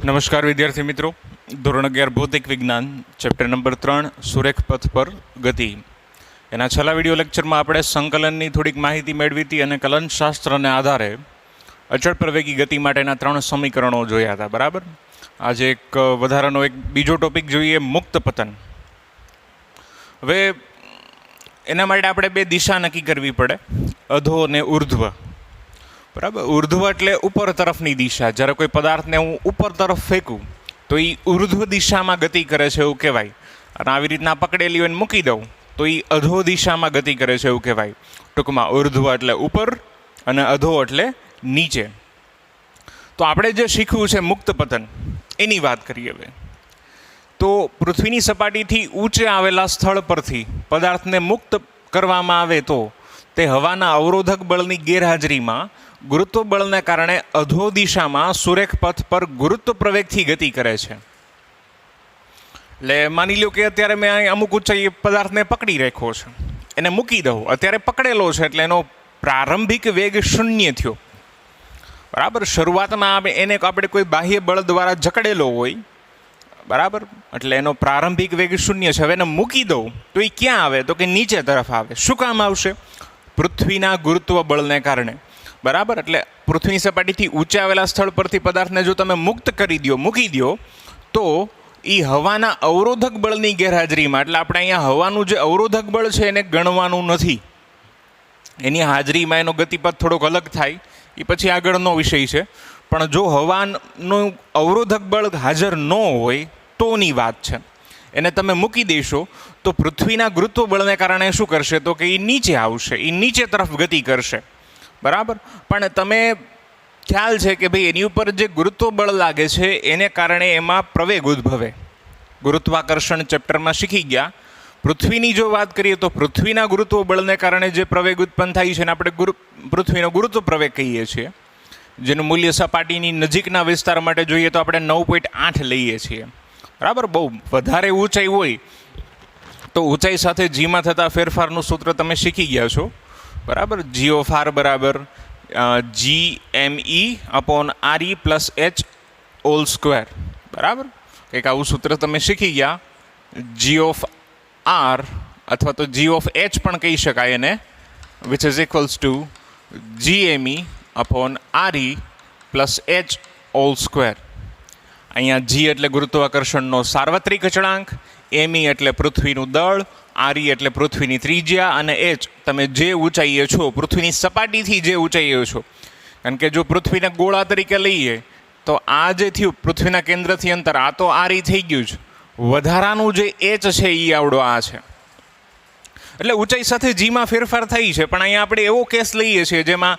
નમસ્કાર વિદ્યાર્થી મિત્રો, ધોરણ 11 ભૌતિક વિજ્ઞાન ચેપ્ટર નંબર 3 સુરેખ પથ પર ગતિ. એના છેલ્લા વિડીયો લેક્ચરમાં આપણે સંકલનની થોડીક માહિતી મેળવી હતી અને કલનશાસ્ત્રને આધારે અચળ પ્રવેગી ગતિ માટેના 3 સમીકરણો જોયા હતા. બરાબર. આજે એક વધારાનો એક બીજો ટોપિક જોઈએ, મુક્ત પતન. હવે એના માટે આપણે 2 દિશા નક્કી કરવી પડે, અધો અને ઉર્ધ્વ. બરાબર. ઉર્ધ્વ એટલે ઉપર તરફની દિશા. જ્યારે કોઈ પદાર્થને હું ઉપર તરફ ફેંકું તો એ ઉર્ધ્વ દિશામાં ગતિ કરે છે એવું કહેવાય, અને આવી રીતના પકડેલી હોય મૂકી દઉં તો એ અધો દિશામાં ગતિ કરે છે એવું કહેવાય. ટૂંકમાં ઉર્ધ્વ એટલે ઉપર અને અધો એટલે નીચે. તો આપણે જે શીખવું છે મુક્ત પતન, એની વાત કરીએ હવે. તો પૃથ્વીની સપાટીથી ઊંચે આવેલા સ્થળ પરથી પદાર્થને મુક્ત કરવામાં આવે તો તે હવાના અવરોધક બળની ગેરહાજરીમાં ગુરુત્વ બળને કારણે અધો દિશામાં સુરેખ પથ પર ગુરુત્વ પ્રવેગથી ગતિ કરે છે. એટલે માની લો કે અત્યારે મેં અમુક ઊંચાઈ પદાર્થને પકડી રાખ્યો છે, એને મૂકી દઉં, અત્યારે પકડેલો છે એટલે એનો પ્રારંભિક વેગ 0 થયો. બરાબર. શરૂઆતમાં એને આપણે કોઈ બાહ્ય બળ દ્વારા જકડેલો હોય, બરાબર, એટલે એનો પ્રારંભિક વેગ 0 છે. હવે એને મૂકી દઉં તો એ ક્યાં આવે? તો કે નીચે તરફ આવે. શું કામ આવશે? પૃથ્વીના ગુરુત્વ બળને કારણે. બરાબર. એટલે પૃથ્વીની સપાટીથી ઊંચે આવેલા સ્થળ પરથી પદાર્થને જો તમે મુક્ત કરી દો, મૂકી દો, તો એ હવાના અવરોધક બળની ગેરહાજરીમાં, એટલે આપણે અહીંયા હવાનું જે અવરોધક બળ છે એને ગણવાનું નથી, એની હાજરીમાં એનો ગતિપથ થોડોક અલગ થાય, એ પછી આગળનો વિષય છે. પણ જો હવાનું અવરોધક બળ હાજર ન હોય તોની વાત છે. એને તમે મૂકી દેશો તો પૃથ્વીના ગુરુત્વ બળને કારણે શું કરશે? તો કે એ નીચે આવશે, એ નીચે તરફ ગતિ કરશે. બરાબર. પણ તમે ખ્યાલ છે કે ભાઈ એની ઉપર જે ગુરુત્વ બળ લાગે છે એને કારણે એમાં પ્રવેગ ઉદ્ભવે. ગુરુત્વાકર્ષણ ચેપ્ટરમાં શીખી ગયા. પૃથ્વીની જો વાત કરીએ તો પૃથ્વીના ગુરુત્વ બળને કારણે જે પ્રવેગ ઉત્પન્ન થાય છે એને આપણે પૃથ્વીનો ગુરુત્વ પ્રવેગ કહીએ છીએ, જેનું મૂલ્ય સપાટીની નજીકના વિસ્તાર માટે જોઈએ તો આપણે 9.8 લઈએ છીએ. બરાબર. બહુ વધારે ઊંચાઈ હોય તો ઊંચાઈ સાથે જીમાં થતા ફેરફારનું સૂત્ર તમે શીખી ગયા છો. બરાબર. જી ઓફ આર બરાબર GME/RE+H². બરાબર. કંઈક આવું સૂત્ર તમે શીખી ગયા. જી ઓફ આર અથવા તો જી ઓફ એચ પણ કહી શકાય એને, which is equals to GME/RE+H². અહીંયા જી એટલે ગુરુત્વાકર્ષણનો સાર્વત્રિક અચળાંક, એમઈ એટલે પૃથ્વીનું દળ, આરઈ એટલે પૃથ્વીની ત્રિજ્યા, અને એચ તમે જે ઊંચાઈએ છો, પૃથ્વીની સપાટીથી જે ઊંચાઈએ છો. કારણ કે જો પૃથ્વીને ગોળા તરીકે લઈએ તો આ જે થયું પૃથ્વીના કેન્દ્રથી અંતર, આ તો આરઈ થઈ ગયું છે. વધારાનું જે એચ છે એ આવડો આ છે. એટલે ઊંચાઈ સાથે જીમાં ફેરફાર થઈ છે, પણ અહીંયા આપણે એવો કેસ લઈએ છીએ જેમાં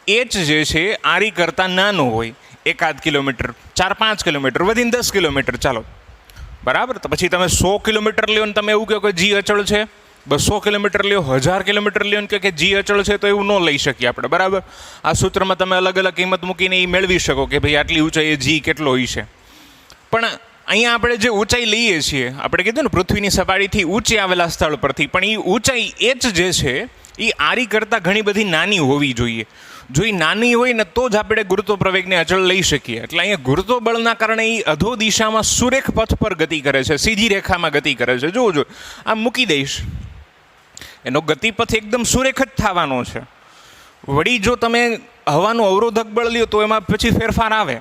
એચ જે છે આરઈ કરતાં નાનું હોય, 1-8 કિલોમીટર, 4-5 કિલોમીટર, વધીને 10 કિલોમીટર, ચાલો. બરાબર. તો પછી તમે 100 કિલોમીટર લ્યો ને તમે એવું કહો કે જી અચળ છે, 200 કિલોમીટર લ્યો, 1000 કિલોમીટર લ્યો ને કે જી અચળ છે, તો એવું ન લઈ શકીએ આપણે. બરાબર. આ સૂત્રમાં તમે અલગ અલગ કિંમત મૂકીને એ મેળવી શકો કે ભાઈ આટલી ઊંચાઈએ જી કેટલો હોય છે. પણ અહીંયા આપણે જે ઊંચાઈ લઈએ છીએ, આપણે કીધું ને પૃથ્વીની સપાટીથી ઊંચે આવેલા સ્થળ પરથી, પણ એ ઊંચાઈ એચ જે છે એ આરી કરતાં ઘણી બધી નાની હોવી જોઈએ. જો એ નાની હોય ને તો જ આપણે ગુરુત્વ પ્રવેગને અચળ લઈ શકીએ. એટલે અહીંયા ગુરુત્વ બળના કારણે એ અધો દિશામાં સુરેખ પથ પર ગતિ કરે છે, સીધી રેખામાં ગતિ કરે છે. જોજો, આમ મૂકી દઈશ, એનો ગતિપથ એકદમ સુરેખ જ થવાનો છે. વળી જો તમે હવાનું અવરોધક બળ લ્યો તો એમાં પછી ફેરફાર આવે.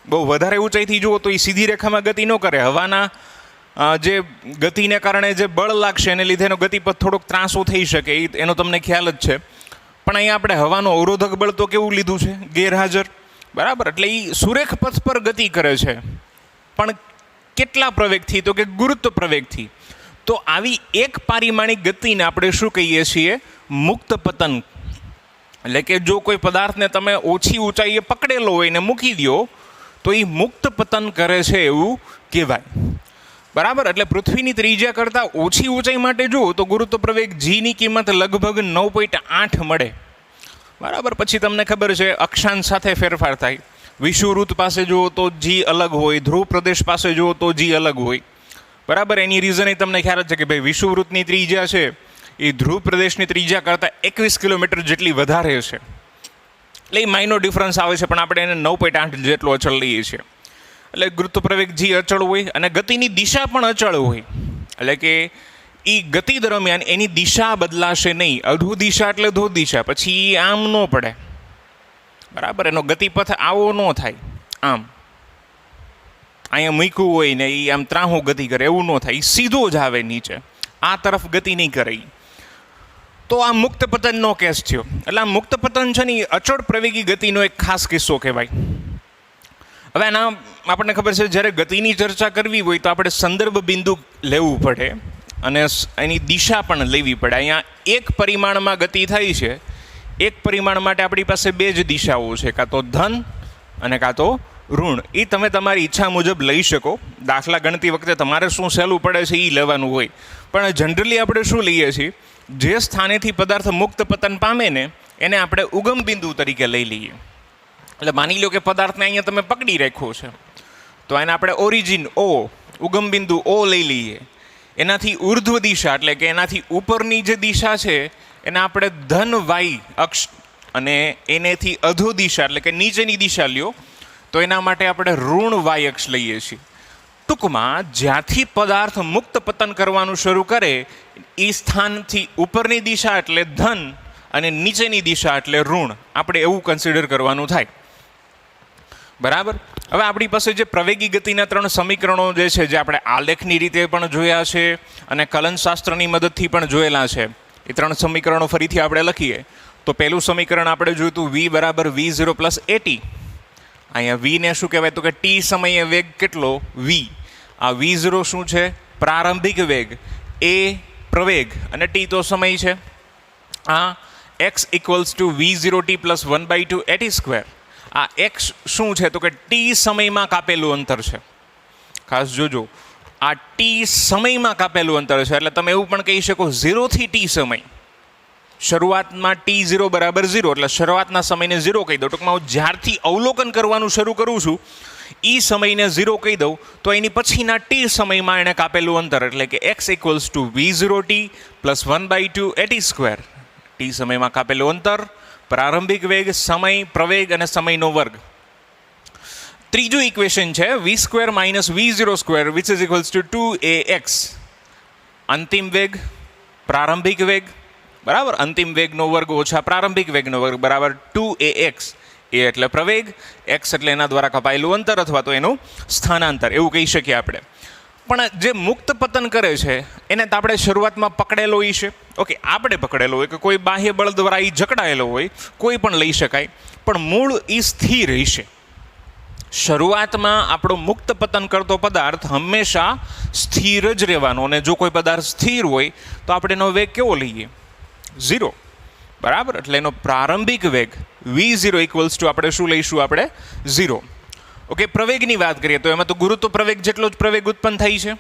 બહુ વધારે ઊંચાઈથી જુઓ તો એ સીધી રેખામાં ગતિ ન કરે. હવાના જે ગતિને કારણે જે બળ લાગશે એને લીધે એનો ગતિપથ થોડોક ત્રાંસો થઈ શકે, એનો તમને ખ્યાલ જ છે. પણ અહીંયા આપણે હવાનું અવરોધક બળ તો કેવું લીધું છે? ગેરહાજર. બરાબર. એટલે એ સુરેખ પથ પર ગતિ કરે છે, પણ કેટલા પ્રવેગથી? તો કે ગુરુત્વ પ્રવેગથી. તો આવી એક પારિમાણિક ગતિને આપણે શું કહીએ છીએ? મુક્ત પતન. એટલે કે જો કોઈ પદાર્થને તમે ઓછી ઊંચાઈએ પકડેલો હોય ને મૂકી દો તો એ મુક્ત પતન કરે છે એવું કહેવાય. બરાબર. એટલે પૃથ્વીની ત્રિજ્યા કરતાં ઓછી ઊંચાઈ માટે જુઓ તો ગુરુત્વ પ્રવેગ જીની કિંમત લગભગ 9.8 મળે. બરાબર. પછી તમને ખબર છે અક્ષાંશ સાથે ફેરફાર થાય. વિષુવવૃત્ત પાસે જુઓ તો જી અલગ હોય, ધ્રુવ પ્રદેશ પાસે જુઓ તો જી અલગ હોય. બરાબર. એની રીઝન એ તમને ખ્યાલ જ છે કે ભાઈ વિષુવવૃત્તની ત્રિજ્યા છે એ ધ્રુવ પ્રદેશની ત્રિજ્યા કરતાં 21 કિલોમીટર જેટલી વધારે છે. એટલે એ માઇનો ડિફરન્સ આવે છે, પણ આપણે એને 9.8 જેટલો અચળ લઈએ છીએ. એટલે ગુરુત્વ પ્રવેગ જી અચળ હોય અને ગતિની દિશા પણ અચળ હોય. એટલે કે એ ગતિ દરમિયાન એની દિશા બદલાશે નહીં. અધો દિશા એટલે ધો દિશા, પછી આમ ન પડે, બરાબર. એનો ગતિપથ આવો ન થાય, આમ અહીંયા મૂક્યું હોય ને એ આમ ત્રાહું ગતિ કરે એવું ન થાય. એ સીધો જ આવે નીચે, આ તરફ ગતિ નહીં કરે. તો આ મુક્ત પતનનો કેસ થયો. એટલે આ મુક્ત પતન છે ને એ અચળ પ્રવેગી ગતિનો એક ખાસ કિસ્સો કહેવાય. હવે આના આપણને ખબર છે જ્યારે ગતિની ચર્ચા કરવી હોય તો આપણે સંદર્ભ બિંદુ લેવું પડે અને એની દિશા પણ લેવી પડે. અહીંયા એક પરિમાણમાં ગતિ થાય છે, એક પરિમાણ માટે આપણી પાસે બે જ દિશાઓ છે, કાં તો ધન અને કાં તો ઋણ. એ તમે તમારી ઈચ્છા મુજબ લઈ શકો. દાખલા ગણતી વખતે તમારે શું સહેલું પડે છે એ લેવાનું હોય. પણ જનરલી આપણે શું લઈએ છીએ, જે સ્થાનેથી પદાર્થ મુક્ત પતન પામે ને એને આપણે ઉગમ બિંદુ તરીકે લઈ લઈએ. એટલે માની લો કે પદાર્થને અહીંયા તમે પકડી રાખ્યો છે, તો એને આપણે ઓરિજિન ઓ, ઉગમ બિંદુ ઓ લઈ લઈએ. એનાથી ઉર્ધ્વ દિશા એટલે કે એનાથી ઉપરની જે દિશા છે એને આપણે ધન વાય અક્ષ, અને એનેથી અધો દિશા એટલે કે નીચેની દિશા લ્યો તો એના માટે આપણે ઋણ વાય અક્ષ લઈએ છીએ. ટૂંકમાં જ્યાંથી પદાર્થ મુક્ત પતન કરવાનું શરૂ કરે એ સ્થાનથી ઉપરની દિશા એટલે ધન અને નીચેની દિશા એટલે ઋણ, આપણે એવું કન્સિડર કરવાનું થાય, બરાબર. હવે આપણી પાસે જે પ્રવેગી ગતિના 3 સમીકરણો જે છે, જે આપણે આલેખની રીતે પણ જોયા છે અને કલનશાસ્ત્રની મદદથી પણ જોયેલા છે, એ 3 સમીકરણો ફરીથી આપણે લખીએ. તો પહેલું સમીકરણ આપણે જોયું હતું v બરાબર v0 પ્લસ at. અહીંયા v ને શું કહેવાય તો કે t સમયે વેગ કેટલો v. આ v0 શું છે, પ્રારંભિક વેગ, a પ્રવેગ અને t તો સમય છે. આ x equals to v0t plus 1/2 at square. આ x શું છે તો કે t સમયમાં કાપેલું અંતર છે. ખાસ જોજો, આ t સમયમાં કાપેલું અંતર છે. એટલે તમે એવું પણ કહી શકો 0 થી t સમય. શરૂઆતમાં t0 બરાબર 0 એટલે શરૂઆતના સમયને 0 કહી દો. ટૂંકમાં હું જ્યારથી અવલોકન કરવાનું શરૂ કરું છું એ સમયને 0 કહી દઉં તો એની પછીના t સમયમાં એણે કાપેલું અંતર એટલે કે x equals to v0t plus 1/2 at square. t સમયમાં કાપેલું અંતર, પ્રારંભિક વેગ, સમય, પ્રવેગ અને સમયનો વર્ગ. ત્રીજું ઇક્વેશન છે v² minus v0² which is equals to 2ax. અંતિમ વેગ, પ્રારંભિક વેગ, બરાબર, અંતિમ વેગનો વર્ગ ઓછા પ્રારંભિક વેગનો વર્ગ બરાબર 2ax. એ એટલે પ્રવેગ, x એટલે એના દ્વારા કપાયેલું અંતર અથવા તો એનું સ્થાનાંતર, એવું કહી શકીએ આપણે. પણ જે મુક્ત પતન કરે છે એને તો આપણે શરૂઆતમાં પકડેલો હોય છે. ઓકે, આપણે પકડેલો હોય કે કોઈ બાહ્ય બળ દ્વારા એ જકડાયેલો હોય, કોઈ પણ લઈ શકાય, પણ મૂળ એ સ્થિર હશે. શરૂઆતમાં આપણો મુક્ત પતન કરતો પદાર્થ હંમેશા સ્થિર જ રહેવાનો. અને જો કોઈ પદાર્થ સ્થિર હોય તો આપણે એનો વેગ કેવો લઈએ, 0, બરાબર. એટલે એનો પ્રારંભિક વેગ v0 ઇક્વલ્સ ટુ આપણે શું લઈશું, આપણે 0. ઓકે, પ્રવેગની વાત કરીએ તો એમાં તો ગુરુત્વ પ્રવેગ જેટલો જ પ્રવેગ ઉત્પન્ન થાય છે,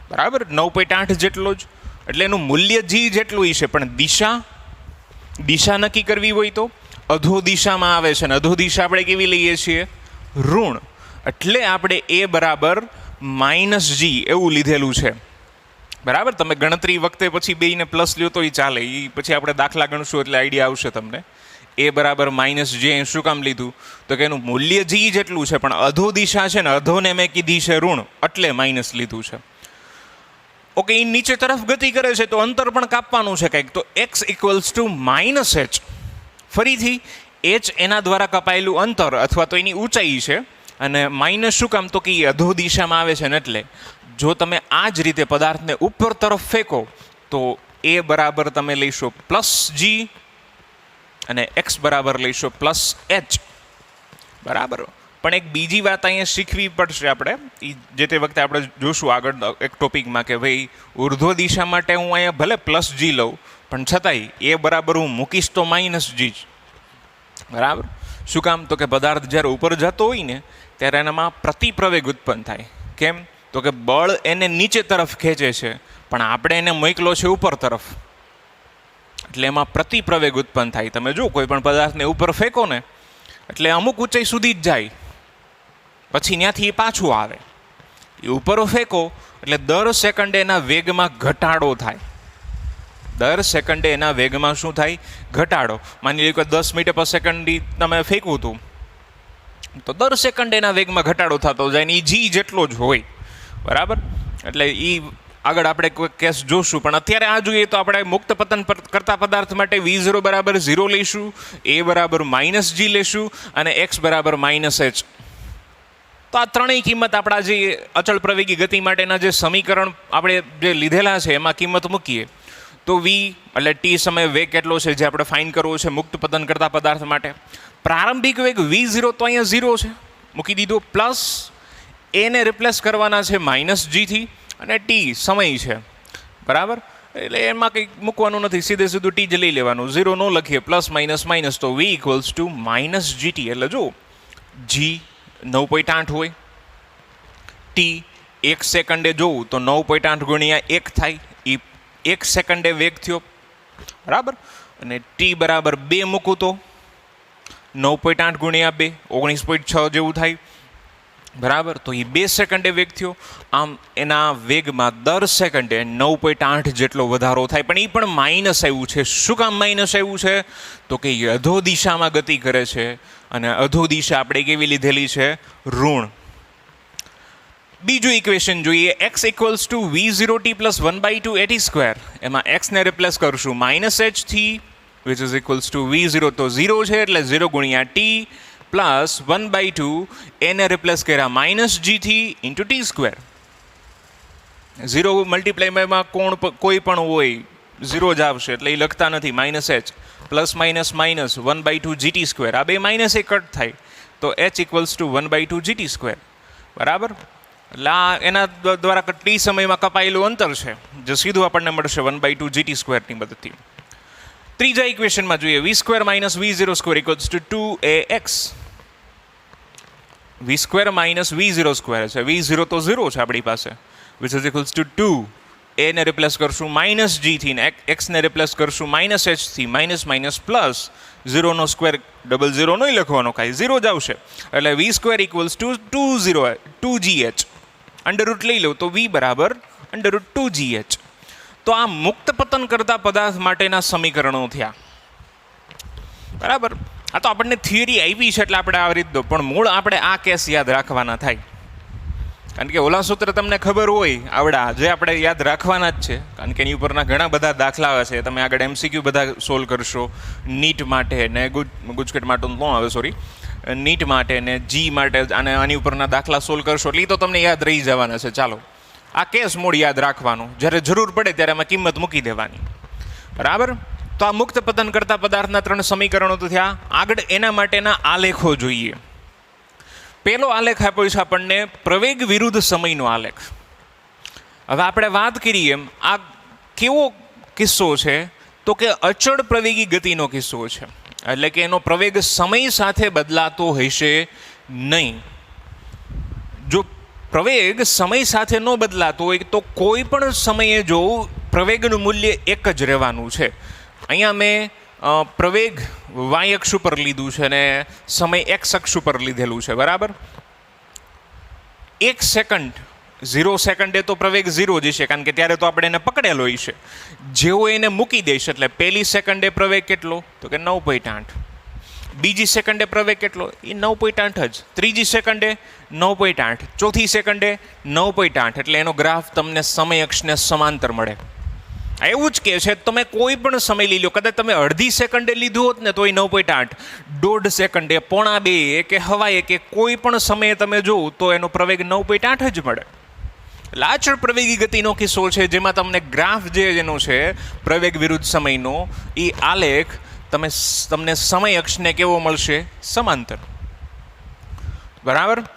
બરાબર, 9.8 જેટલો જ. એટલે એનું મૂલ્ય g જેટલું છે. પણ દિશા નક્કી કરવી હોય તો અધો દિશામાં આવે છે, અને અધો દિશા આપણે કેવી લઈએ છીએ, ઋણ. એટલે આપણે a બરાબર -g એવું લીધેલું છે, બરાબર. તમે ગણતરી વખતે પછી બેયને પ્લસ લ્યો તો એ ચાલે, એ પછી આપણે દાખલા ગણશું એટલે આઈડિયા આવશે તમને. a બરાબર -j શું કામ લીધું તો કે એનું મૂલ્ય g જેટલું છે, પણ અધો દિશા છે ને, અધોને મેં કીધી છે ઋણ, એટલે માઇનસ લીધું છે. ઓકે, એ નીચે તરફ ગતિ કરે છે તો અંતર પણ કાપવાનું છે કંઈક, તો x ઇક્વલ્સ ટુ -h. ફરીથી h એના દ્વારા કપાયેલું અંતર અથવા તો એની ઊંચાઈ છે, અને માઇનસ શું કામ તો કે એ અધો દિશામાં આવે છે ને. એટલે જો તમે આ જ રીતે પદાર્થને ઉપર તરફ ફેંકો તો a બરાબર તમે લઈશો +g અને x બરાબર લઈશો +h, બરાબર. પણ એક બીજી વાત અહીંયા શીખવી પડશે આપણે, એ જે તે વખતે આપણે જોશું આગળ એક ટોપિકમાં, કે ભાઈ ઉર્ધ્વ દિશા માટે હું અહીંયા ભલે +g લઉં પણ છતાંય a બરાબર હું મૂકીશ તો -g જ, બરાબર. શું કામ તો કે પદાર્થ જ્યારે ઉપર જતો હોય ને ત્યારે એનામાં પ્રતિપ્રવેગ ઉત્પન્ન થાય. કેમ તો કે બળ એને નીચે તરફ ખેંચે છે પણ આપણે એને મોકલો છે ઉપર તરફ, એટલે એમાં પ્રતિપ્રવેગ ઉત્પન્ન થાય. તમે જો કોઈ પણ પદાર્થને ઉપર ફેંકો ને એટલે અમુક ઊંચાઈ સુધી જ જાય, પછી ત્યાંથી એ પાછું આવે. એ ઉપર ફેંકો એટલે દર સેકન્ડે એના વેગમાં ઘટાડો થાય. દર સેકન્ડે એના વેગમાં શું થાય, ઘટાડો. માની લો કે 10 મીટર પર સેકન્ડ તમે ફેંકવું હતું, તો દર સેકન્ડે એના વેગમાં ઘટાડો થતો જાય ને એ જી જેટલો જ હોય, બરાબર. એટલે એ આગળ આપણે કોઈ કેસ જોશું, પણ અત્યારે આ જોઈએ તો આપણે મુક્ત પતન કરતા પદાર્થ માટે V0 બરાબર 0 લઈશું, a બરાબર -g લેશું અને x બરાબર -h. તો આ ત્રણેય કિંમત આપણા જે અચળ પ્રવેગી ગતિ માટેના જે સમીકરણ આપણે જે લીધેલા છે એમાં કિંમત મૂકીએ તો v એટલે t સમયે વેગ કેટલો છે જે આપણે ફાઇન કરવો છે મુક્ત પતન કરતા પદાર્થ માટે. પ્રારંભિક વેગ V0 તો અહીંયા 0 છે, મૂકી દીધો, પ્લસ a ને રિપ્લેસ કરવાના છે -g થી અને t સમય છે, બરાબર. એટલે એમાં કંઈક મૂકવાનું નથી, સીધે સીધું t જ લઈ લેવાનું, 0 નો લખીએ, પ્લસ માઇનસ તો v ઇક્વલ્સ ટુ -gt. એટલે જો g 9.8 હોય, t 1 સેકન્ડે જોવું તો 9.8 ગુણ્યા 1 થાય, એ 1 સેકન્ડે વેગ થયો, બરાબર. અને t બરાબર 2 મૂકું તો 9.8 ગુણ્યા 2 19.6 જેવું થાય, બરાબર. તો એ 2 સેકન્ડે વેગ થયો. આમ એના વેગમાં દર સેકન્ડે 9.8 જેટલો વધારો થાય, પણ એ પણ માઇનસ આવ્યું છે. શું કામ માઇનસ આવ્યું છે? તો કે એ અધો દિશામાં ગતિ કરે છે અને અધો દિશા આપણે કેવી લીધેલી છે? ઋણ. બીજું ઇક્વેશન જોઈએ, x equals to v0t plus 1/2 at². એમાં x ને રિપ્લેસ કરશું -h થી, which is equals to v0 તો 0 છે એટલે 0 ગુણ્યા t પ્લસ 1/2 એને રિપ્લેસ કર્યા -g થી ઇન્ટુ t². 0 મલ્ટીપ્લાયમાં કોઈ પણ હોય 0 જ આવશે એટલે એ લખતા નથી, -h plus minus minus 1/2 gt². આ બે માઇનસ એ કટ થાય તો h ઇક્વલ્સ ટુ 1/2 gt², બરાબર. એટલે આ એના દ્વારા t સમયમાં કપાયેલું અંતર છે જે સીધું આપણને મળશે 1/2 gt² ની મદદથી. ત્રીજા ઇક્વેશનમાં જોઈએ, v² - v0² equals to 2ax. v² - v0² છે, v0 તો 0 છે આપણી પાસે, which is equals to 2, a ને રિપ્લેસ કરશું -g થી ને x ને રિપ્લેસ કરશું -h થી, માઇનસ પ્લસ 0 નો સ્ક્વેર, ડબલ 0 નહીં લખવાનો, કાંઈ 0 જ આવશે. એટલે v² equals to 2gh. Under root લઈ લો તો v બરાબર √2gh. તો આ મુક્ત પતન કરતા પદાર્થ માટેના સમીકરણો થયા, બરાબર. આ તો આપણને થિયરી આવી છે એટલે આપણે આવી રીતે, પણ મૂળ આપણે આ કેસ યાદ રાખવાના થાય, કારણ કે ઓલા સૂત્ર તમને ખબર હોય આવડા જે આપણે યાદ રાખવાના જ છે, કારણ કે એની ઉપરના ઘણા બધા દાખલા છે. તમે આગળ MCQ બધા સોલ્વ કરશો, નીટ માટે ને ગુજકેટ માટે ન આવે, સોરી, નીટ માટે ને જી માટે, અને આની ઉપરના દાખલા સોલ્વ કરશો એટલે એ તો તમને યાદ રહી જવાના છે. ચાલો, આ કેસ મૂળ યાદ રાખવાનું, જ્યારે જરૂર પડે ત્યારે એમાં કિંમત મૂકી દેવાની, બરાબર. તો આ મુક્ત પતન કરતા પદાર્થના 3 સમીકરણો તો થયા. આગળ એના માટેના આલેખો જોઈએ. પહેલો આલેખ આપ્યો છે આપણને પ્રવેગ વિરુદ્ધ સમયનો આલેખ. હવે આપણે વાત કરીએ એમ આ કેવો કિસ્સો છે? તો કે અચળ પ્રવેગી ગતિનો કિસ્સો છે, એટલે કે એનો પ્રવેગ સમય સાથે બદલાતો હશે નહીં. જો પ્રવેગ સમય સાથે ન બદલાતો હોય તો કોઈ પણ સમયે જો પ્રવેગનું મૂલ્ય એક જ રહેવાનું છે. અહીંયા મેં પ્રવેગ y અક્ષ ઉપર લીધું છે અને સમય x અક્ષ ઉપર લીધેલું છે, બરાબર. 1 સેકન્ડ 0 સેકન્ડે તો પ્રવેગ 0 જ છે, કારણ કે ત્યારે તો આપણે એને પકડેલો છે. જેવો એને મૂકી દઈશ એટલે પહેલી સેકન્ડે પ્રવેગ કેટલો? તો કે 9.8. બીજી સેકન્ડે પ્રવેગ કેટલો? એ 9.8 જ. ત્રીજી સેકન્ડે 9.8, ચોથી સેકન્ડે 9.8. એટલે એનો ગ્રાફ તમને સમય અક્ષને સમાંતર મળે. એવું જ કે છે, તમે કોઈ પણ સમય લઈ લો, કદાચ તમે અડધી સેકન્ડે લીધું હોત ને તો એ 9.8, 1.5 સેકન્ડે, 1.25 કે હવાએ કે કોઈ પણ સમયે તમે જોવો તો એનો પ્રવેગ 9.8 જ મળે. એટલે અચળ પ્રવેગી ગતિનો કિસ્સો છે જેમાં તમને ગ્રાફ જે એનો છે પ્રવેગ વિરુદ્ધ સમયનો, એ આલેખ તમને સમય અક્ષને કેવો મળશે? સમાંતર, બરાબર.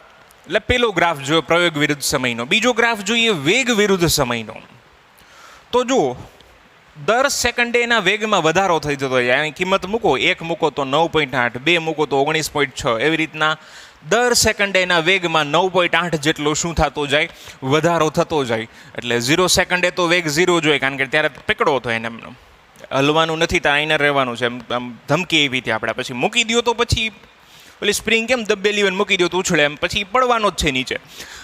એટલે પેલો ગ્રાફ જોયો પ્રવેગ વિરુદ્ધ સમયનો. બીજો ગ્રાફ જોઈએ વેગ વિરુદ્ધ સમયનો. તો જુઓ, દર સેકન્ડે એના વેગમાં વધારો થઈ જતો હોય. અહીં કિંમત મૂકો, 1 મૂકો તો 9.8, 2 મૂકો તો 19.6, એવી રીતના દર સેકન્ડે એના વેગમાં 9.8 જેટલો શું થતો જાય? વધારો થતો જાય. એટલે 0 સેકન્ડે તો વેગ 0 જોઈએ, કારણ કે ત્યારે પકડો હતો એને, હલવાનું નથી, ત્યાં એને રહેવાનું છે. એમ ધમકી એવી હતી આપણે, પછી મૂકી દો તો પછી પેલી સ્પ્રિંગ કેમ દબેલી હોય મૂકી દો તો ઉછળે, એમ પછી પડવાનો જ છે નીચે.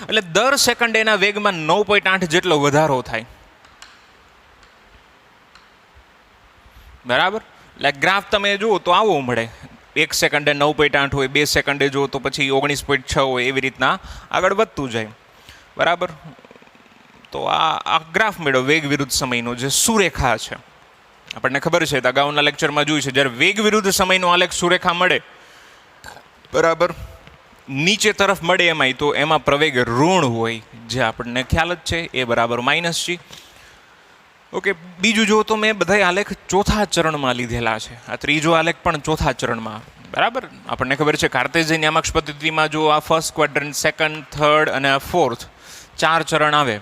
એટલે દર સેકન્ડે એના વેગમાં 9.8 જેટલો વધારો થાય, બરાબર. એટલે ગ્રાફ તમે જુઓ તો આવો મળે. 1 સેકન્ડે 9.8 હોય, 2 સેકન્ડે જો તો પછી 19.6 હોય, એવી રીતના આગળ વધતું જાય. બરાબર. તો આ ગ્રાફ મેળવો વેગ વિરુદ્ધ સમયનો જે સુરેખા છે. આપણને ખબર છે અગાઉના લેક્ચરમાં જોયું છે, જ્યારે વેગ વિરુદ્ધ સમયનો આલેખ સુરેખા મળે, બરાબર, નીચે તરફ મળે એમાંય, તો એમાં પ્રવેગ ઋણ હોય, જે આપણને ખ્યાલ જ છે, એ બરાબર માઇનસ છે. ઓકે, બીજું જો તો મેં બધા આલેખ ચોથા ચરણમાં લીધેલા છે. આ ત્રીજો આલેખ પણ ચોથા ચરણમાં. બરાબર. આપણને ખબર છે કાર્ટેશિયન યામક્ષ પદ્ધતિમાં જો આ ફર્સ્ટ ક્વાડ્રન્ટ, સેકન્ડ, થર્ડ અને આ ફોર્થ 4 ચરણ આવે.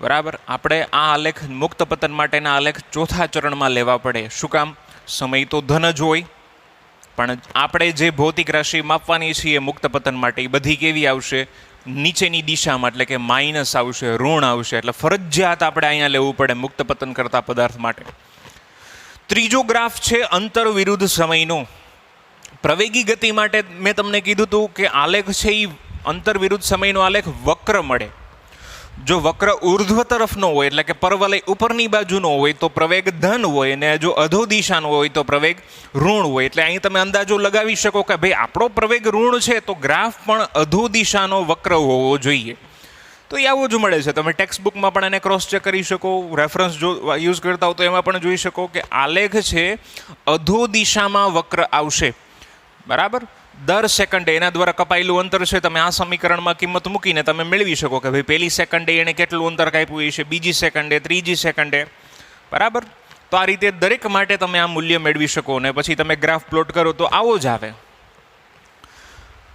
બરાબર. આપણે આ આલેખ મુક્ત પતન માટેના આલેખ ચોથા ચરણમાં લેવા પડે. શું કામ? સમય તો ધન જ હોય, પણ આપણે જે ભૌતિક રાશિ માપવાની છીએ મુક્ત પતન માટે, એ બધી કેવી આવશે? નીચેની દિશામાં, એટલે કે માઇનસ આવશે, ઋણ આવશે. એટલે ફરજિયાત આપણે અહીંયા લેવું પડે મુક્ત પતન કરતા પદાર્થ માટે. ત્રીજો ગ્રાફ છે અંતર વિરુદ્ધ સમયનો. પ્રવેગી ગતિ માટે મેં તમને કીધું હતું કે આલેખ છે એ અંતર વિરુદ્ધ સમયનો આલેખ વક્ર મળે. જો વક્ર ઉર્ધ્વ તરફનો હોય, એટલે કે પરવલય ઉપરની બાજુનો હોય, તો પ્રવેગ ધન હોય, અને જો અધો દિશાનો હોય તો પ્રવેગ ઋણ હોય. એટલે અહીં તમે અંદાજો લગાવી શકો કે ભાઈ આપણો પ્રવેગ ઋણ છે, તો ગ્રાફ પણ અધો દિશાનો વક્ર હોવો જોઈએ. તો એ આવું જ મળે છે. તમે ટેક્સ્ટ બુકમાં પણ એને ક્રોસ ચેક કરી શકો, રેફરન્સ જો યુઝ કરતા હો તો એમાં પણ જોઈ શકો કે આલેખ છે અધો દિશામાં વક્ર આવશે. બરાબર. દર સેકન્ડે એના દ્વારા કપાયેલું અંતર છે, તમે આ સમીકરણમાં કિંમત મૂકીને તમે મેળવી શકો કે ભાઈ પહેલી સેકન્ડે એણે કેટલું અંતર કાપ્યું છે, બીજી સેકન્ડે, ત્રીજી સેકન્ડે. બરાબર. તો આ રીતે દરેક માટે તમે આ મૂલ્ય મેળવી શકો, ને પછી તમે ગ્રાફ પ્લોટ કરો તો આવો જ આવે.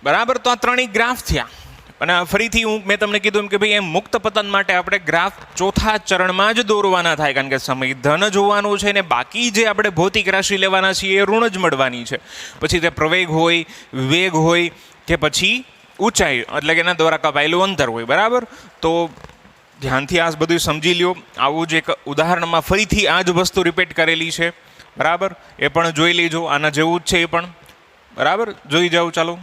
બરાબર. તો આ ત્રણેય ગ્રાફ થયા. અને ફરીથી મેં તમને કીધું એમ કે ભાઈ એમ મુક્ત પતન માટે આપણે ગ્રાફ ચોથા ચરણમાં જ દોરવાના થાય, કારણ કે સમય ધન જ હોવાનું છે, ને બાકી જે આપણે ભૌતિક રાશિ લેવાના છીએ એ ઋણ જ મળવાની છે. પછી તે પ્રવેગ હોય, વેગ હોય, કે પછી ઊંચાઈ, એટલે કે એના દ્વારા કપાયેલું અંતર હોય. બરાબર. તો ધ્યાનથી આ બધું સમજી લ્યો. આવું જ એક ઉદાહરણમાં ફરીથી આ જ વસ્તુ રિપીટ કરેલી છે. બરાબર. એ પણ જોઈ લેજો. આના જેવું જ છે એ પણ. બરાબર. જોઈ જાઓ. ચાલો.